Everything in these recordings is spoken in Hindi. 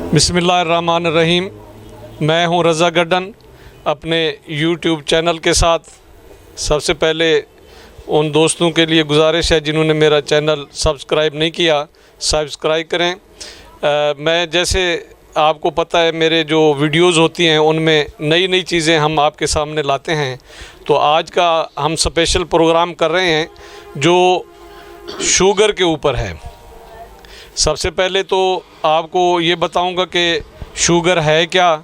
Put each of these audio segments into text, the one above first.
बिस्मिल्लाहिर्रहमानिर्रहीम। मैं हूं रज़ा गड्डन अपने यूट्यूब चैनल के साथ। सबसे पहले उन दोस्तों के लिए गुजारिश है जिन्होंने मेरा चैनल सब्सक्राइब नहीं किया, सब्सक्राइब करें। मैं जैसे आपको पता है मेरे जो वीडियोस होती हैं उनमें नई नई चीज़ें हम आपके सामने लाते हैं। तो आज का हम स्पेशल प्रोग्राम कर रहे हैं जो शुगर के ऊपर है। सबसे पहले तो आपको ये बताऊंगा कि शुगर है क्या,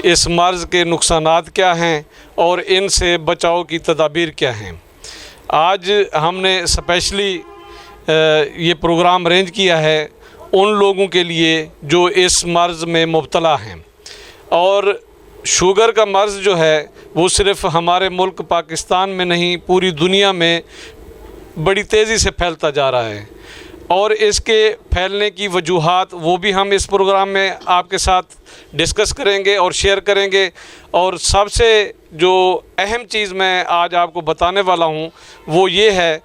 इस मर्ज़ के नुकसानात क्या हैं और इनसे बचाव की तदाबीर क्या हैं। आज हमने स्पेशली ये प्रोग्राम अरेंज किया है उन लोगों के लिए जो इस मर्ज़ में मुब्तला हैं। और शुगर का मर्ज़ जो है वो सिर्फ़ हमारे मुल्क पाकिस्तान में नहीं, पूरी दुनिया में बड़ी तेज़ी से फैलता जा रहा है। और इसके फैलने की वजूहात वो भी हम इस प्रोग्राम में आपके साथ डिस्कस करेंगे और शेयर करेंगे। और सबसे जो अहम चीज़ मैं आज आपको बताने वाला हूँ वो ये है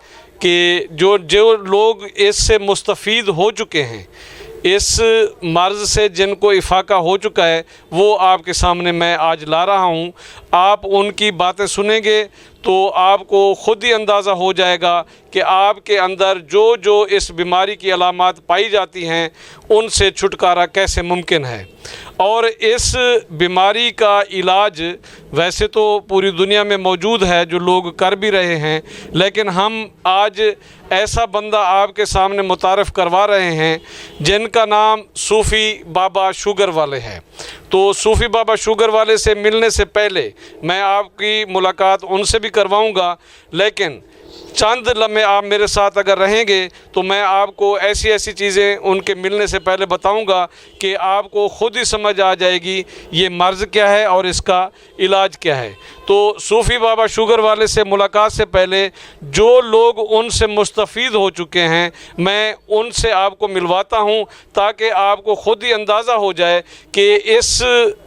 कि जो लोग इससे मुस्तफ़ीद हो चुके हैं, इस मर्ज़ से जिनको इफ़ाक़ा हो चुका है, वो आपके सामने मैं आज ला रहा हूँ। आप उनकी बातें सुनेंगे तो आपको ख़ुद ही अंदाज़ा हो जाएगा कि आपके अंदर जो जो इस बीमारी की अलामात पाई जाती हैं उनसे छुटकारा कैसे मुमकिन है। और इस बीमारी का इलाज वैसे तो पूरी दुनिया में मौजूद है, जो लोग कर भी रहे हैं, लेकिन हम आज ऐसा बंदा आपके सामने मुतारफ़ करवा रहे हैं जिनका नाम सूफ़ी बाबा शुगर वाले है। तो सूफ़ी बाबा शुगर वाले से मिलने से पहले मैं आपकी मुलाकात उनसे भी करवाऊंगा, लेकिन चंद लम्हे आप मेरे साथ अगर रहेंगे तो मैं आपको ऐसी ऐसी चीज़ें उनके मिलने से पहले बताऊंगा कि आपको ख़ुद ही समझ आ जाएगी ये मर्ज़ क्या है और इसका इलाज क्या है। तो सूफ़ी बाबा शुगर वाले से मुलाकात से पहले जो लोग उनसे मुस्तफ़ीद हो चुके हैं मैं उनसे आपको मिलवाता हूं, ताकि आपको ख़ुद ही अंदाज़ा हो जाए कि इस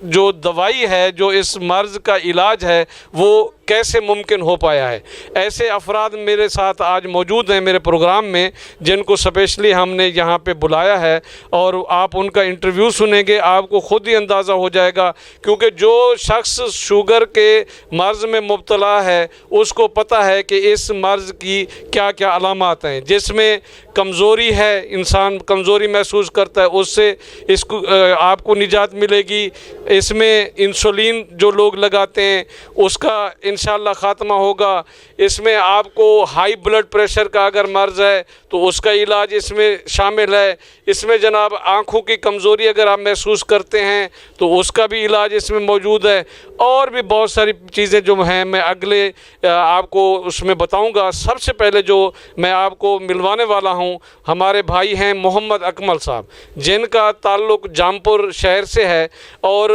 जो दवाई है, जो इस मर्ज़ का इलाज है, वो कैसे मुमकिन हो पाया है। ऐसे अफराद मेरे साथ आज मौजूद हैं मेरे प्रोग्राम में जिनको स्पेशली हमने यहाँ पे बुलाया है, और आप उनका इंटरव्यू सुनेंगे, आपको ख़ुद ही अंदाज़ा हो जाएगा। क्योंकि जो शख्स शुगर के मर्ज़ में मुब्तला है उसको पता है कि इस मर्ज़ की क्या क्या अलामात हैं। जिसमें कमज़ोरी है, इंसान कमज़ोरी महसूस करता है, उससे इसको आपको निजात मिलेगी। इसमें इंसुलिन जो लोग लगाते हैं उसका इंशाअल्लाह ख़ात्मा होगा। इसमें आपको हाई ब्लड प्रेशर का अगर मर्ज़ है तो उसका इलाज इसमें शामिल है। इसमें जनाब आँखों की कमज़ोरी अगर आप महसूस करते हैं तो उसका भी इलाज इसमें मौजूद है। और भी बहुत सारी चीज़ें जो हैं मैं अगले आपको उसमें बताऊंगा। सबसे पहले जो मैं आपको मिलवाने वाला हूं हमारे भाई हैं मोहम्मद अकमल साहब, जिनका ताल्लुक़ जामपुर शहर से है। और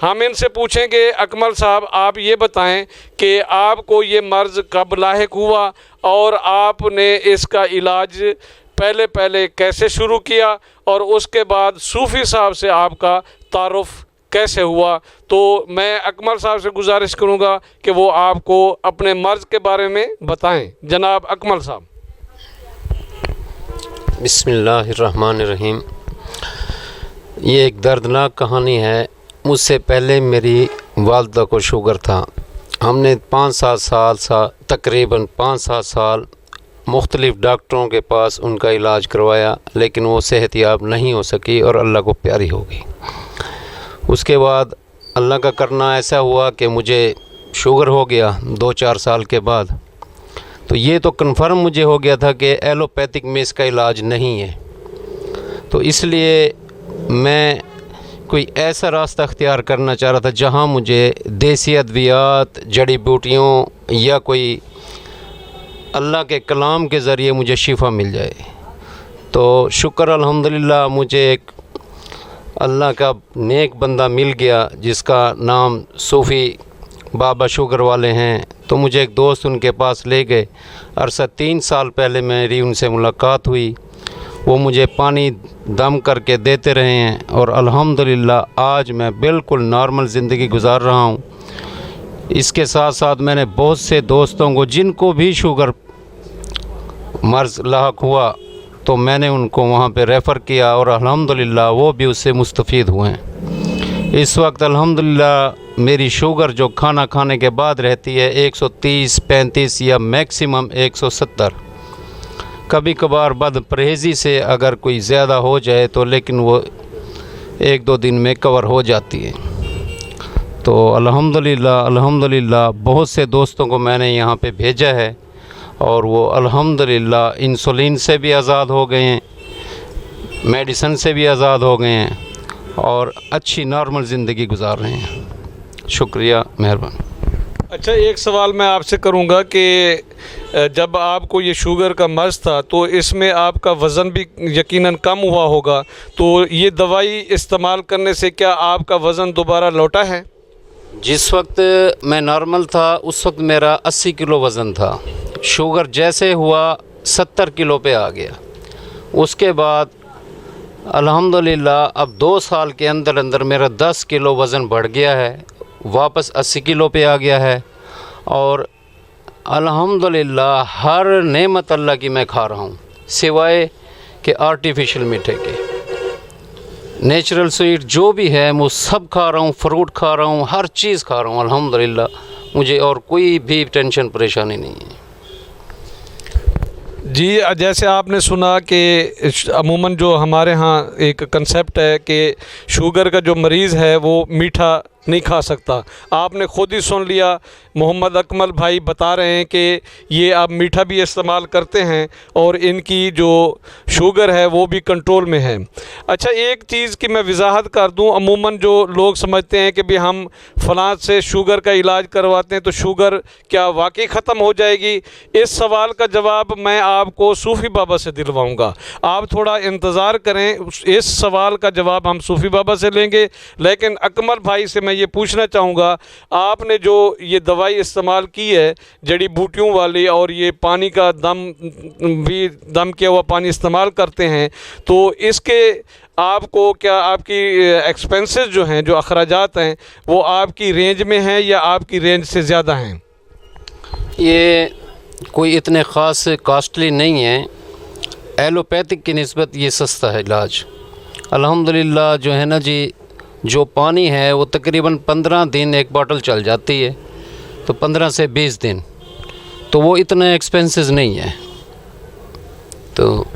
हम इनसे पूछेंगे, अकमल साहब आप ये बताएं कि आपको ये मर्ज़ कब लाहिक हुआ और आपने इसका इलाज पहले कैसे शुरू किया, और उसके बाद सूफ़ी साहब से आपका तारुफ़ कैसे हुआ। तो मैं अकमल साहब से गुजारिश करूंगा कि वो आपको अपने मर्ज़ के बारे में बताएं। जनाब अकमल साहब। बिस्मिल्लाहिर्रहमानिर्रहीम। ये एक दर्दनाक कहानी है। मुझसे पहले मेरी वालिदा को शुगर था। हमने 5-7 साल तकरीबन 5-7 साल मुख्तलिफ़ डॉक्टरों के पास उनका इलाज करवाया, लेकिन वो सेहतयाब नहीं हो सकी और अल्लाह को प्यारी हो गई। उसके बाद अल्लाह का करना ऐसा हुआ कि मुझे शुगर हो गया 2-4 साल के बाद। तो ये तो कन्फर्म मुझे हो गया था कि एलोपैथिक में इसका इलाज नहीं है। तो इसलिए मैं कोई ऐसा रास्ता अख्तियार करना चाह रहा था जहां मुझे देसी अद्वियात, जड़ी बूटियों या कोई अल्लाह के कलाम के ज़रिए मुझे शिफा मिल जाए। तो शुक्र अल्हम्दुलिल्लाह मुझे एक अल्लाह का नेक बंदा मिल गया जिसका नाम सूफ़ी बाबा शुगर वाले हैं। तो मुझे एक दोस्त उनके पास ले गए। अरसा 3 साल पहले मेरी उनसे मुलाकात हुई। वो मुझे पानी दम करके देते रहे हैं और अल्हम्दुलिल्लाह आज मैं बिल्कुल नॉर्मल ज़िंदगी गुजार रहा हूँ। इसके साथ साथ मैंने बहुत से दोस्तों को जिनको भी शुगर मर्ज़ लाहक हुआ तो मैंने उनको वहाँ पे रेफ़र किया और अल्हम्दुलिल्लाह वो भी उससे मुस्तफ़ीद हुए हैं। इस वक्त अल्हम्दुलिल्लाह मेरी शुगर जो खाना खाने के बाद रहती है 130, 35 या मैक्सिमम 170। कभी कभार बद परहेज़ी से अगर कोई ज़्यादा हो जाए तो, लेकिन वो 1-2 दिन में कवर हो जाती है। तो अल्हम्दुलिल्लाह बहुत से दोस्तों को मैंने यहाँ पे भेजा है और वो अल्हम्दुलिल्लाह इंसुलिन से भी आज़ाद हो गए हैं, मेडिसिन से भी आज़ाद हो गए हैं और अच्छी नॉर्मल ज़िंदगी गुजार रहे हैं। शुक्रिया, मेहरबान। अच्छा, एक सवाल मैं आपसे करूंगा कि जब आपको ये शुगर का मर्ज़ था तो इसमें आपका वज़न भी यकीनन कम हुआ होगा, तो ये दवाई इस्तेमाल करने से क्या आपका वज़न दोबारा लौटा है? जिस वक्त मैं नॉर्मल था उस वक्त मेरा 80 किलो वज़न था। शुगर जैसे हुआ 70 किलो पे आ गया। उसके बाद अल्हम्दुलिल्लाह अब 2 साल के अंदर अंदर मेरा 10 किलो वज़न बढ़ गया है, वापस 80 किलो पे आ गया है। और अल्हम्दुलिल्लाह हर नेमत अल्लाह की मैं खा रहा हूँ, सिवाय कि आर्टिफिशियल मीठे के। नेचुरल स्वीट जो भी है वो सब खा रहा हूँ, फ्रूट खा रहा हूँ, हर चीज़ खा रहा हूँ अल्हम्दुलिल्लाह। मुझे और कोई भी टेंशन परेशानी नहीं है। जी, जैसे आपने सुना कि अमूमन जो हमारे यहाँ एक कंसेप्ट है कि शुगर का जो मरीज़ है वो मीठा नहीं खा सकता। आपने ख़ुद ही सुन लिया, मोहम्मद अकमल भाई बता रहे हैं कि ये आप मीठा भी इस्तेमाल करते हैं और इनकी जो शुगर है वो भी कंट्रोल में है। अच्छा, एक चीज़ की मैं वजाहत कर दूं, अमूमन जो लोग समझते हैं कि भी हम फ़लाँ से शुगर का इलाज करवाते हैं तो शुगर क्या वाकई ख़त्म हो जाएगी? इस सवाल का जवाब मैं आपको सूफ़ी बाबा से दिलवाऊँगा। आप थोड़ा इंतज़ार करें, इस सवाल का जवाब हम सूफ़ी बाबा से लेंगे। लेकिन अकमल भाई से मैं ये पूछना चाहूँगा, आपने जो ये दवाई इस्तेमाल की है जड़ी बूटियों वाली और ये पानी का दम किया हुआ पानी इस्तेमाल करते हैं, तो इसके आपको क्या आपकी एक्सपेंसेस जो हैं, जो अखराजात हैं, वो आपकी रेंज में हैं या आपकी रेंज से ज़्यादा हैं? ये कोई इतने ख़ास कॉस्टली नहीं है। एलोपैथिक की निस्बत ये सस्ता है इलाज। अल्हम्दुलिल्लाह जो है ना जी, जो पानी है वो तकरीबन 15 दिन एक बॉटल चल जाती है, तो 15 से 20 दिन, तो वो इतना एक्सपेंसेस नहीं है। तो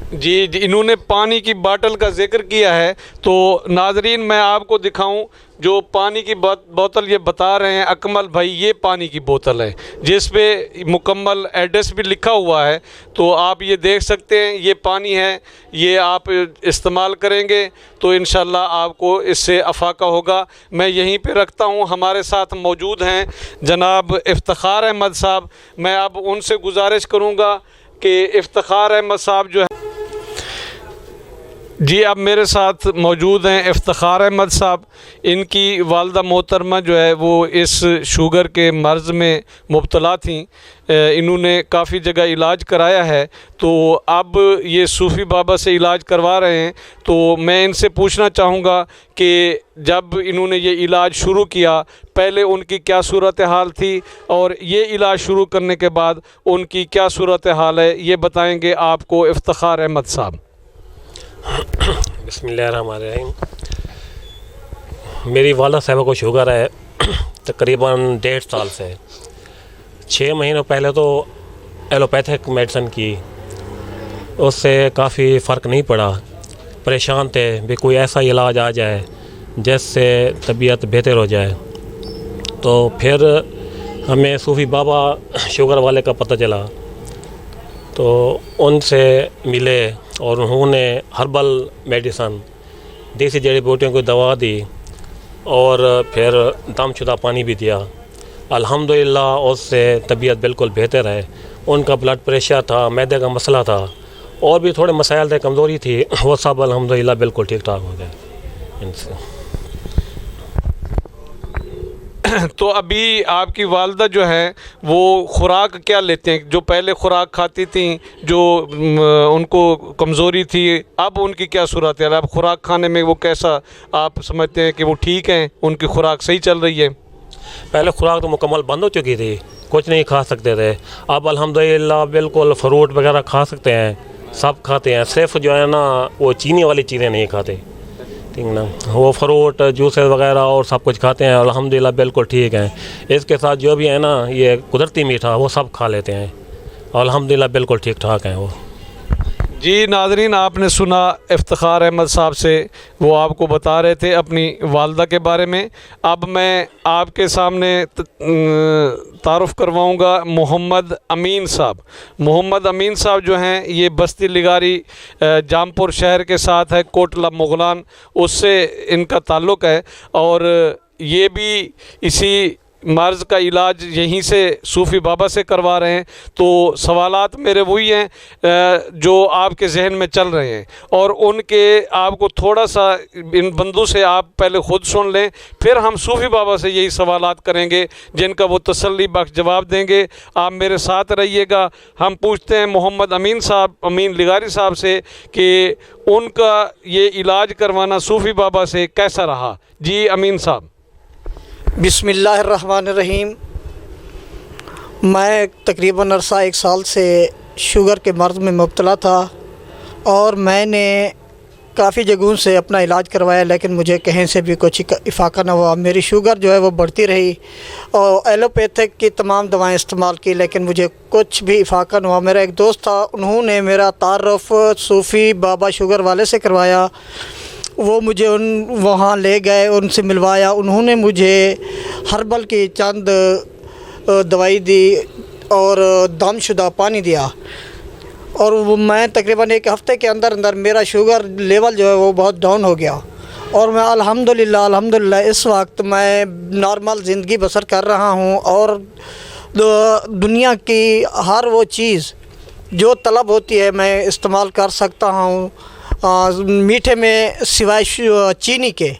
जी, इन्होंने पानी की बोतल का जिक्र किया है, तो नाजरीन मैं आपको दिखाऊं जो पानी की बोतल ये बता रहे हैं अकमल भाई, ये पानी की बोतल है जिस पे मुकम्मल एड्रेस भी लिखा हुआ है। तो आप ये देख सकते हैं, ये पानी है, ये आप इस्तेमाल करेंगे तो इंशाल्लाह आपको इससे अफाका होगा। मैं यहीं पे रखता हूँ। हमारे साथ मौजूद हैं जनाब इफ्तिखार अहमद साहब। मैं अब उनसे गुजारिश करूँगा कि इफ्तिखार अहमद साहब जो है, जी अब मेरे साथ मौजूद हैं इफ्तिखार अहमद साहब। इनकी वालदा मोहतरमा जो है वो इस शुगर के मर्ज़ में मुब्तला थीं। इन्होंने काफ़ी जगह इलाज कराया है, तो अब ये सूफ़ी बाबा से इलाज करवा रहे हैं। तो मैं इनसे पूछना चाहूँगा कि जब इन्होंने ये इलाज शुरू किया, पहले उनकी क्या सूरत हाल थी और ये इलाज शुरू करने के बाद उनकी क्या सूरत हाल है, ये बताएँगे आपको इफ्तिखार अहमद साहब। बिस्मिल्लाहिर्रहमानिर्रहीम। मेरी वाला साहबा को शुगर है तकरीबन 1.5 साल से। 6 महीनों पहले तो एलोपैथिक मेडिसिन की, उससे काफ़ी फ़र्क नहीं पड़ा। परेशान थे भी कोई ऐसा इलाज आ जाए जिससे तबीयत बेहतर हो जाए। तो फिर हमें सूफ़ी बाबा शुगर वाले का पता चला, तो उनसे मिले और उन्होंने हर्बल मेडिसन, देसी जड़ी बूटियों को दवा दी और फिर दमशुदा पानी भी दिया। अल्हम्दुलिल्लाह उससे तबीयत बिल्कुल बेहतर है। उनका ब्लड प्रेशर था, मैदे का मसला था और भी थोड़े मसाइल थे, कमज़ोरी थी, वो सब अल्हम्दुलिल्लाह बिल्कुल ठीक ठाक हो गए इनसे। तो अभी आपकी वालदा जो है वो खुराक क्या लेते हैं? जो पहले खुराक खाती थी, जो उनको कमज़ोरी थी, अब उनकी क्या सूरत है? अब खुराक खाने में वो कैसा आप समझते हैं कि वो ठीक हैं, उनकी खुराक सही चल रही है? पहले खुराक तो मुकम्मल बंद हो चुकी थी, कुछ नहीं खा सकते थे। अब अल्हम्दुलिल्लाह बिल्कुल फ्रूट वगैरह खा सकते हैं, सब खाते हैं, सिर्फ जो है ना वो चीनी वाली चीज़ें नहीं खाते, ठीक ना। वो फ्रूट जूसेस वगैरह और सब कुछ खाते हैं, अल्हम्दुलिल्लाह बिल्कुल ठीक है। इसके साथ जो भी है ना ये कुदरती मीठा वो सब खा लेते हैं, अल्हम्दुलिल्लाह बिल्कुल ठीक ठाक हैं वो। जी नाज़रीन, आपने सुना इफ्तिखार अहमद साहब से, वो आपको बता रहे थे अपनी वालदा के बारे में। अब मैं आपके सामने तारुफ़ करवाऊँगा मोहम्मद अमीन साहब। मोहम्मद अमीन साहब जो हैं ये बस्ती लिगारी जामपुर शहर के साथ है, कोटला मुगलान, उससे इनका ताल्लुक़ है और ये भी इसी मर्ज़ का इलाज यहीं से सूफ़ी बाबा से करवा रहे हैं। तो सवालात मेरे वही हैं जो आपके जहन में चल रहे हैं और उनके आपको थोड़ा सा इन बंदों से आप पहले ख़ुद सुन लें, फिर हम सूफ़ी बाबा से यही सवालात करेंगे जिनका वो तसल्ली बख्श जवाब देंगे। आप मेरे साथ रहिएगा। हम पूछते हैं मोहम्मद अमीन साहब, अमीन लिगारी साहब से कि उनका ये इलाज करवाना सूफ़ी बाबा से कैसा रहा। जी अमीन साहब। बिस्मिल्लाहिर्रहमानिर्रहीम। मैं तकरीबन अरसा 1 साल से शुगर के मर्ज़ में मुब्तला था और मैंने काफ़ी जगहों से अपना इलाज करवाया, लेकिन मुझे कहीं से भी कुछ इफ़ाक़ा न हुआ। मेरी शुगर जो है वो बढ़ती रही और एलोपैथिक की तमाम दवाएं इस्तेमाल की, लेकिन मुझे कुछ भी इफ़ाक़ा न हुआ। मेरा एक दोस्त था, उन्होंने मेरा तारुफ़ सूफ़ी बाबा शुगर वाले से करवाया। वो मुझे वहाँ ले गए, उनसे मिलवाया। उन्होंने मुझे हर्बल की चंद दवाई दी और दमशुदा पानी दिया और वो मैं तकरीबन 1 हफ़्ते के अंदर अंदर मेरा शुगर लेवल जो है वो बहुत डाउन हो गया और मैं अल्हम्दुलिल्लाह इस वक्त मैं नॉर्मल ज़िंदगी बसर कर रहा हूँ और दुनिया की हर वो चीज़ जो तलब होती है मैं इस्तेमाल कर सकता हूँ। मीठे में सिवाय चीनी के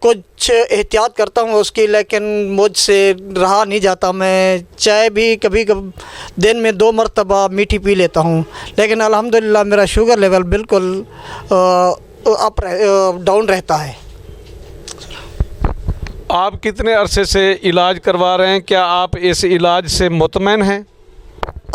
कुछ एहतियात करता हूँ उसकी, लेकिन मुझसे रहा नहीं जाता। मैं चाय भी कभी दिन में 2 मरतबा मीठी पी लेता हूँ, लेकिन अल्हम्दुलिल्लाह मेरा शुगर लेवल बिल्कुल डाउन रहता है। आप कितने अरसे से इलाज करवा रहे हैं? क्या आप इस इलाज से मुतमईन हैं?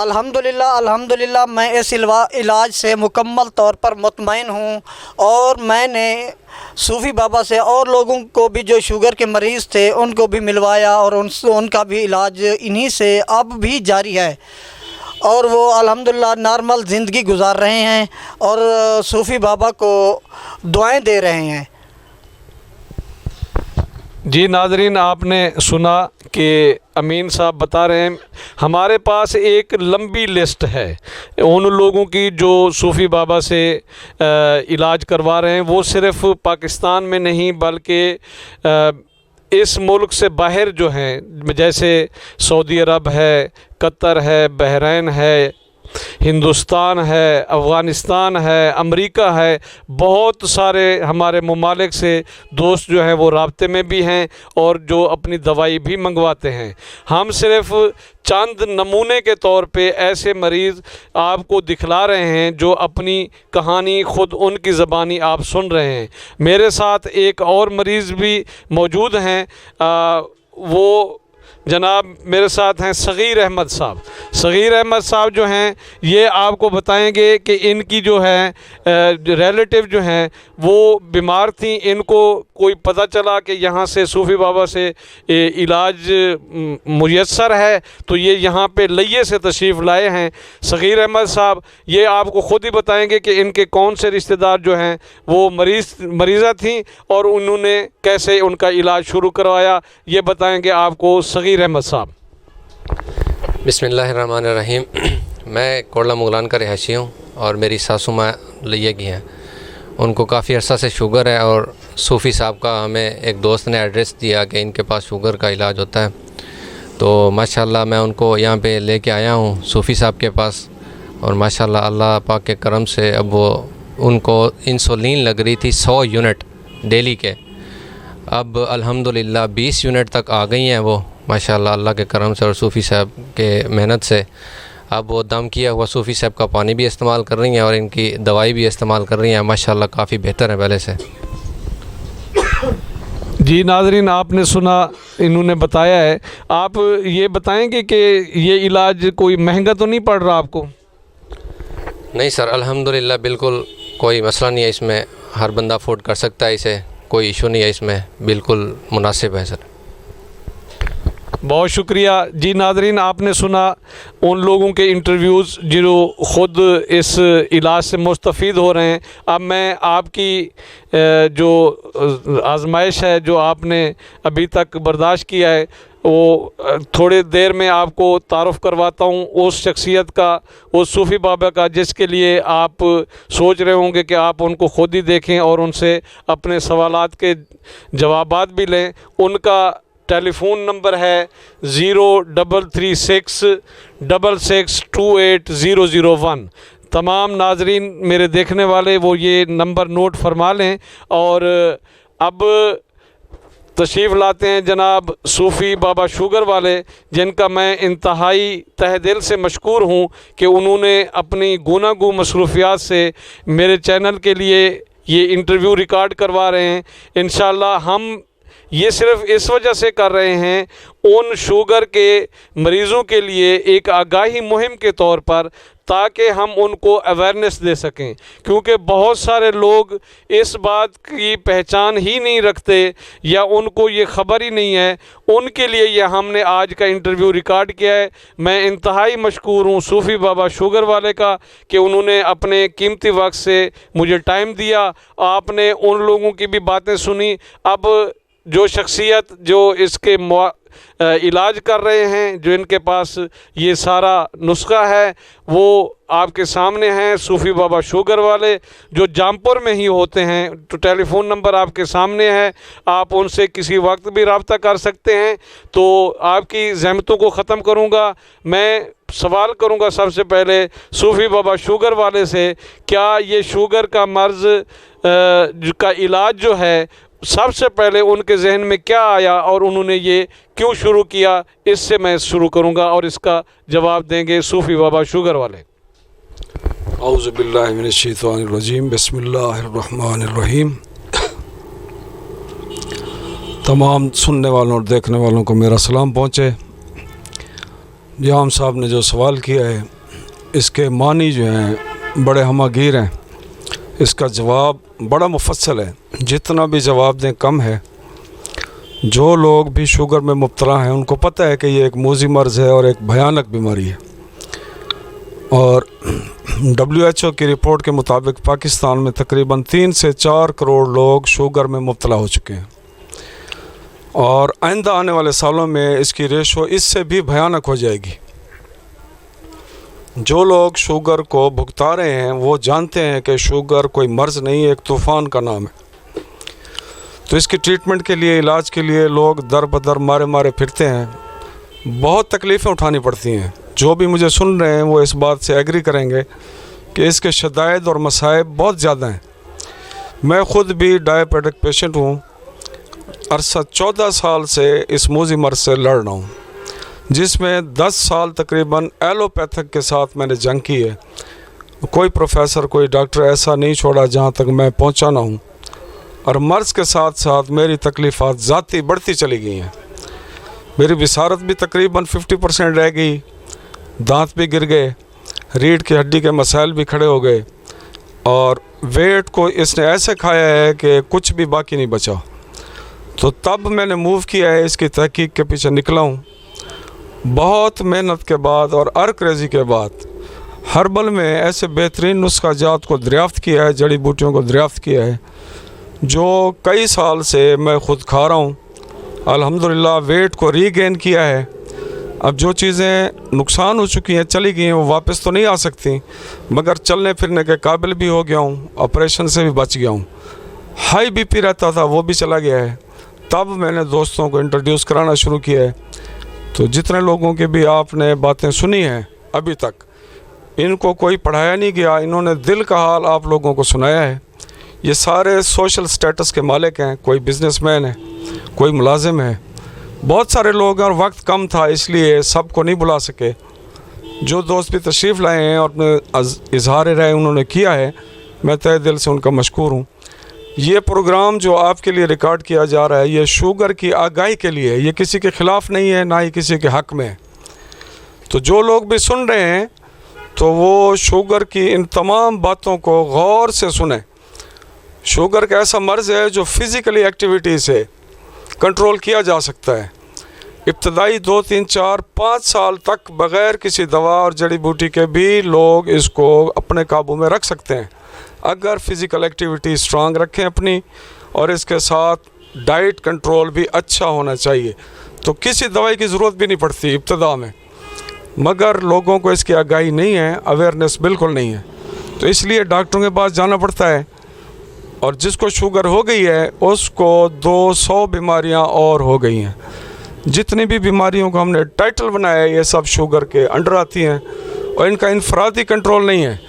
अल्हम्दुलिल्लाह मैं इस इलाज से मुकम्मल तौर पर मुतमईन हूँ और मैंने सूफ़ी बाबा से और लोगों को भी जो शुगर के मरीज़ थे उनको भी मिलवाया और उनका भी इलाज इन्हीं से अब भी जारी है और वो अल्हम्दुलिल्लाह नॉर्मल ज़िंदगी गुजार रहे हैं और सूफ़ी बाबा को दुआएं दे रहे हैं। जी नाज़रीन, आपने सुना कि अमीन साहब बता रहे हैं हमारे पास एक लंबी लिस्ट है उन लोगों की जो सूफ़ी बाबा से इलाज करवा रहे हैं। वो सिर्फ़ पाकिस्तान में नहीं बल्कि इस मुल्क से बाहर जो हैं, जैसे सऊदी अरब है, कतर है, बहरीन है, हिंदुस्तान है, अफ़गानिस्तान है, अमेरिका है, बहुत सारे हमारे ममालिक से दोस्त जो हैं वो राब्ते में भी हैं और जो अपनी दवाई भी मंगवाते हैं। हम सिर्फ़ चंद नमूने के तौर पे ऐसे मरीज़ आपको दिखला रहे हैं जो अपनी कहानी ख़ुद उनकी ज़बानी आप सुन रहे हैं। मेरे साथ एक और मरीज़ भी मौजूद हैं, वो जनाब मेरे साथ हैं सग़ीर अहमद साहब। सग़ीर अहमद साहब जो हैं ये आपको बताएंगे कि इनकी जो है रिलेटिव जो हैं वो बीमार थी, इनको कोई पता चला कि यहाँ से सूफ़ी बाबा से इलाज मुयस्सर है तो ये यहाँ पे लइये से तशरीफ़ लाए हैं। सग़ीर अहमद साहब ये आपको ख़ुद ही बताएंगे कि इनके कौन से रिश्तेदार जो हैं वो मरीज़ा थी और उन्होंने कैसे उनका इलाज शुरू करवाया, ये बताएंगे आपको सग़ीर अहमद साहब। बिस्मिल्लाहिर्रहमानिर्रहीम। मैं कोटला मुगलान का रहायशी हूँ और मेरी सासू माँ लइये की हैं। उनको काफ़ी अर्सा से शुगर है और सूफ़ी साहब का हमें एक दोस्त ने एड्रेस दिया कि इनके पास शुगर का इलाज होता है, तो माशाल्लाह मैं उनको यहाँ पे लेके आया हूँ सूफ़ी साहब के पास और माशाल्लाह अल्लाह पाक के करम से अब वो उनको इंसुलिन लग रही थी 100 यूनिट डेली के, अब अल्हम्दुलिल्लाह 20 यूनिट तक आ गई हैं वो माशाल्लाह अल्लाह के करम से और सूफ़ी साहब के मेहनत से। अब वो दम किया हुआ सूफ़ी साहब का पानी भी इस्तेमाल कर रही हैं और इनकी दवाई भी इस्तेमाल कर रही हैं, माशाल्लाह काफ़ी बेहतर है पहले से। जी नाज़रीन, आपने सुना, इन्होंने बताया है। आप ये बताएंगे कि ये इलाज कोई महंगा तो नहीं पड़ रहा आपको? नहीं सर, अल्हम्दुलिल्लाह बिल्कुल कोई मसला नहीं है इसमें, हर बंदा अफोर्ड कर सकता है इसे, कोई इशू नहीं है इसमें, बिल्कुल मुनासिब है सर। बहुत शुक्रिया जी। नाज़रीन, आपने सुना उन लोगों के इंटरव्यूज़ जो ख़ुद इस इलाज से मुस्तफ़ीद हो रहे हैं। अब मैं आपकी जो आजमाइश है जो आपने अभी तक बर्दाश्त किया है वो थोड़ी देर में आपको तारुफ़ करवाता हूँ उस शख्सियत का, उस सूफ़ी बाबा का जिसके लिए आप सोच रहे होंगे कि आप उनको ख़ुद ही देखें और उनसे अपने सवालात के जवाबात भी लें। उनका टेलीफ़ोन नंबर है 0366662801। तमाम नाजरीन मेरे देखने वाले वो ये नंबर नोट फरमा लें। और अब तशरीफ़ लाते हैं जनाब सूफ़ी बाबा शुगर वाले, जिनका मैं इंतहाई तहे दिल से मशकूर हूँ कि उन्होंने अपनी गुनागू मसरूफ़ियात से मेरे चैनल के लिए ये इंटरव्यू रिकॉर्ड करवा रहे हैं। इंशाअल्लाह हम ये सिर्फ़ इस वजह से कर रहे हैं उन शुगर के मरीज़ों के लिए एक आगाही मुहिम के तौर पर, ताकि हम उनको अवेयरनेस दे सकें, क्योंकि बहुत सारे लोग इस बात की पहचान ही नहीं रखते या उनको ये ख़बर ही नहीं है। उनके लिए ये हमने आज का इंटरव्यू रिकॉर्ड किया है। मैं इंतहाई मशकूर हूँ सूफ़ी बाबा शुगर वाले का कि उन्होंने अपने कीमती वक्त से मुझे टाइम दिया। आपने उन लोगों की भी बातें सुनी। अब जो शख्सियत जो इसके इलाज कर रहे हैं, जो इनके पास ये सारा नुस्खा है, वो आपके सामने हैं सूफ़ी बाबा शुगर वाले, जो जामपुर में ही होते हैं। तो टेलीफ़ोन नंबर आपके सामने है, आप उनसे किसी वक्त भी रब्ता कर सकते हैं। तो आपकी ज़हमतों को ख़त्म करूँगा। मैं सवाल करूँगा सबसे पहले सूफ़ी बाबा शुगर वाले से, क्या ये शुगर का मर्ज़ का इलाज जो है सबसे पहले उनके जहन में क्या आया और उन्होंने ये क्यों शुरू किया, इससे मैं शुरू करूँगा और इसका जवाब देंगे सूफ़ी बाबा शुगर वाले। औज़ु बिल्लाहि मिनश शैतानिर रजीम, बिस्मिल्लाहिर रहमानिर रहीम। तमाम सुनने वालों और देखने वालों को मेरा सलाम पहुँचे। जाम साहब ने जो सवाल किया है इसके मानी जो हैं बड़े हमागीर हैं, इसका जवाब बड़ा मुफस्सल है, जितना भी जवाब दें कम है। जो लोग भी शुगर में मुब्तला हैं उनको पता है कि ये एक मूज़ी मर्ज़ है और एक भयानक बीमारी है। और WHO की रिपोर्ट के मुताबिक पाकिस्तान में तकरीबन 3 से 4 करोड़ लोग शुगर में मुब्तला हो चुके हैं और आइंदा आने वाले सालों में इसकी रेशो इससे भी भयानक हो जाएगी। जो लोग शुगर को भुगता रहे हैं वो जानते हैं कि शुगर कोई मर्ज़ नहीं है, एक तूफ़ान का नाम है। तो इसकी ट्रीटमेंट के लिए, इलाज के लिए लोग दर बदर मारे मारे फिरते हैं, बहुत तकलीफ़ें उठानी पड़ती हैं। जो भी मुझे सुन रहे हैं वो इस बात से एग्री करेंगे कि इसके शदायद और मसाइब बहुत ज़्यादा हैं। मैं ख़ुद भी डायबिटिक पेशेंट हूँ, अरसा 14 साल से इस मूज़ी मर्ज़ से लड़ रहा हूँ, जिसमें 10 साल तकरीबन एलोपैथिक के साथ मैंने जंग की है। कोई प्रोफेसर, कोई डॉक्टर ऐसा नहीं छोड़ा जहाँ तक मैं पहुँचा ना हूँ। और मर्ज़ के साथ साथ मेरी तकलीफ़ात ज़ाती बढ़ती चली गई हैं। मेरी विसारत भी तकरीबन 50% रह गई, दांत भी गिर गए, रीढ़ की हड्डी के मसाइल भी खड़े हो गए और वेट को इसने ऐसे खाया है कि कुछ भी बाकी नहीं बचा। तो तब मैंने मूव किया है, इसकी तहकीक के पीछे निकला हूँ। बहुत मेहनत के बाद और अर्क-रेज़ी के बाद हर्बल में ऐसे बेहतरीन नुस्खा जात को दरियाफ़्त किया है, जड़ी बूटियों को दरियाफ़्त किया है, जो कई साल से मैं ख़ुद खा रहा हूँ। अल्हम्दुलिल्लाह वेट को रीगेन किया है। अब जो चीज़ें नुकसान हो चुकी हैं, चली गई हैं, वो वापस तो नहीं आ सकती, मगर चलने फिरने के काबिल भी हो गया हूँ, ऑपरेशन से भी बच गया हूँ। हाई BP रहता था वो भी चला गया है। तब मैंने दोस्तों को इंट्रोड्यूस कराना शुरू किया है। तो जितने लोगों की भी आपने बातें सुनी हैं अभी तक, इनको कोई पढ़ाया नहीं गया, इन्होंने दिल का हाल आप लोगों को सुनाया है। ये सारे सोशल स्टेटस के मालिक हैं, कोई बिजनेसमैन है, कोई मुलाजिम है, बहुत सारे लोग हैं और वक्त कम था इसलिए सबको नहीं बुला सके। जो दोस्त भी तशरीफ़ लाए हैं और अपने इजहार राय उन्होंने किया है, मैं तहे दिल से उनका मशकूर हूँ। ये प्रोग्राम जो आपके लिए रिकॉर्ड किया जा रहा है, ये शुगर की आगाही के लिए है, ये किसी के ख़िलाफ़ नहीं है, ना ही किसी के हक़ में है। तो जो लोग भी सुन रहे हैं तो वो शुगर की इन तमाम बातों को गौर से सुने। शुगर का ऐसा मर्ज़ है जो फ़िज़िकली एक्टिविटी से कंट्रोल किया जा सकता है। इब्तदाई 2, 3, 4, 5 साल तक बग़ैर किसी दवा और जड़ी बूटी के भी लोग इसको अपने काबू में रख सकते हैं, अगर फ़िज़िकल एक्टिविटी स्ट्रांग रखें अपनी, और इसके साथ डाइट कंट्रोल भी अच्छा होना चाहिए। तो किसी दवाई की ज़रूरत भी नहीं पड़ती इब्तदा में, मगर लोगों को इसकी आगाही नहीं है, अवेयरनेस बिल्कुल नहीं है, तो इसलिए डॉक्टरों के पास जाना पड़ता है। और जिसको शुगर हो गई है उसको 200 बीमारियां और हो गई हैं। जितनी भी बीमारियों को हमने टाइटल बनाया है ये सब शुगर के अंडर आती हैं, और इनका इनफरादी कंट्रोल नहीं है।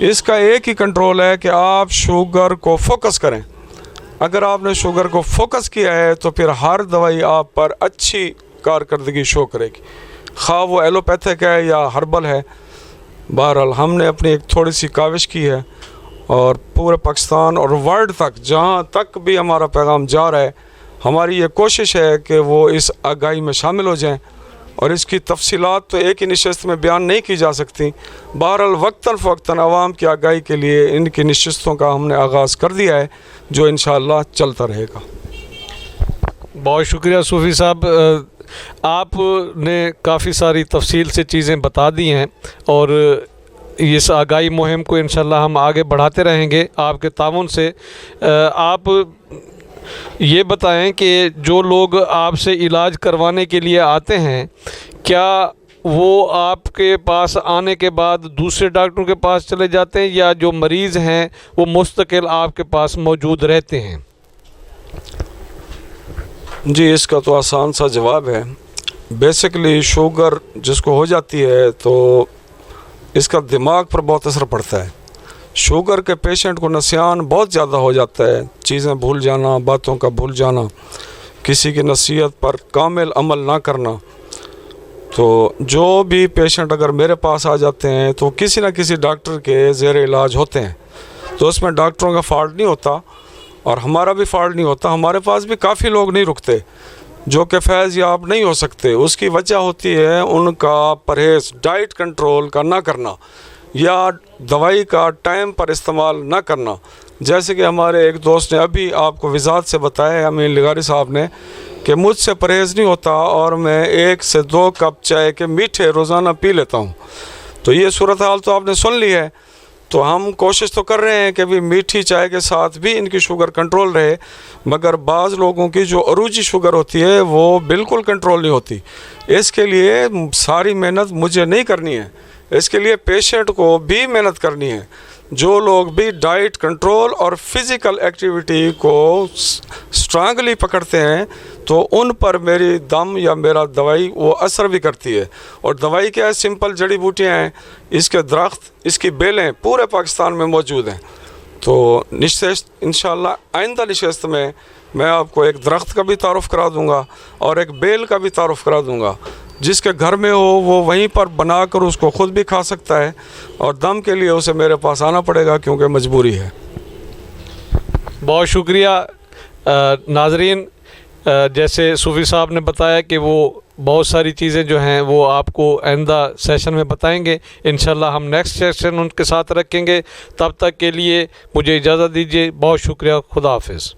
इसका एक ही कंट्रोल है कि आप शुगर को फोकस करें। अगर आपने शुगर को फोकस किया है तो फिर हर दवाई आप पर अच्छी कारकर्दगी शो करेगी, खा वो एलोपैथिक है या हर्बल है। बहरहाल हमने अपनी एक थोड़ी सी काविश की है, और पूरे पाकिस्तान और वर्ल्ड तक जहाँ तक भी हमारा पैगाम जा रहा है, हमारी ये कोशिश है कि वो इस आगाही में शामिल हो जाएं। और इसकी तफसीलात तो एक ही नशिस्त में बयान नहीं की जा सकती। बहरहाल वक्तन फ़वक्तन आवाम की आगाही के लिए इनकी नशिस्तों का हमने आगाज़ कर दिया है, जो इंशाअल्लाह चलता रहेगा। बहुत शुक्रिया सूफ़ी साहब, आपने काफ़ी सारी तफसील से चीज़ें बता दी हैं, और इस आगाही मुहिम को इंशाअल्लाह हम आगे बढ़ाते रहेंगे आपके ताउन से। आप ये बताएं कि जो लोग आपसे इलाज करवाने के लिए आते हैं, क्या वो आपके पास आने के बाद दूसरे डॉक्टरों के पास चले जाते हैं, या जो मरीज़ हैं वो मुस्तकिल आपके पास मौजूद रहते हैं? जी, इसका तो आसान सा जवाब है। बेसिकली शुगर जिसको हो जाती है तो इसका दिमाग पर बहुत असर पड़ता है। शुगर के पेशेंट को नसियान बहुत ज़्यादा हो जाता है, चीज़ें भूल जाना, बातों का भूल जाना, किसी की नसीहत पर कामिल अमल ना करना। तो जो भी पेशेंट अगर मेरे पास आ जाते हैं तो किसी न किसी डॉक्टर के ज़ेर इलाज होते हैं, तो उसमें डॉक्टरों का फ़ॉल्ट नहीं होता और हमारा भी फ़ॉल्ट नहीं होता। हमारे पास भी काफ़ी लोग नहीं रुकते जो कि फैज़ याब नहीं हो सकते। उसकी वजह होती है उनका परहेज़, डाइट कंट्रोल का ना करना, या दवाई का टाइम पर इस्तेमाल ना करना। जैसे कि हमारे एक दोस्त ने अभी आपको वजाहत से बताया, अमीन लगारी साहब ने, कि मुझसे परहेज़ नहीं होता और मैं 1 से 2 कप चाय के मीठे रोज़ाना पी लेता हूँ। तो ये सूरत हाल तो आपने सुन ली है। तो हम कोशिश तो कर रहे हैं कि भी मीठी चाय के साथ भी इनकी शुगर कंट्रोल रहे, मगर बाज़ लोगों की जो अरूजी शुगर होती है वो बिल्कुल कंट्रोल नहीं होती। इसके लिए सारी मेहनत मुझे नहीं करनी है, इसके लिए पेशेंट को भी मेहनत करनी है। जो लोग भी डाइट कंट्रोल और फिज़िकल एक्टिविटी को स्ट्रांगली पकड़ते हैं तो उन पर मेरी दम या मेरा दवाई वो असर भी करती है। और दवाई क्या है, सिंपल जड़ी बूटियाँ हैं, इसके दरख्त, इसकी बेलें पूरे पाकिस्तान में मौजूद हैं। तो निश्चित इंशाअल्लाह आइंदा नशिस्त में मैं आपको एक दरख्त का भी तारुफ़ करा दूँगा और एक बेल का भी तारुफ़ करा दूँगा। जिसके घर में हो वो वहीं पर बनाकर उसको ख़ुद भी खा सकता है, और दम के लिए उसे मेरे पास आना पड़ेगा क्योंकि मजबूरी है। बहुत शुक्रिया नाज़रीन। जैसे सूफ़ी साहब ने बताया कि वो बहुत सारी चीज़ें जो हैं वो आपको आइंदा सेशन में बताएंगे। इंशाल्लाह हम नेक्स्ट सेशन उनके साथ रखेंगे। तब तक के लिए मुझे इजाज़त दीजिए। बहुत शुक्रिया। खुदा हाफिज़।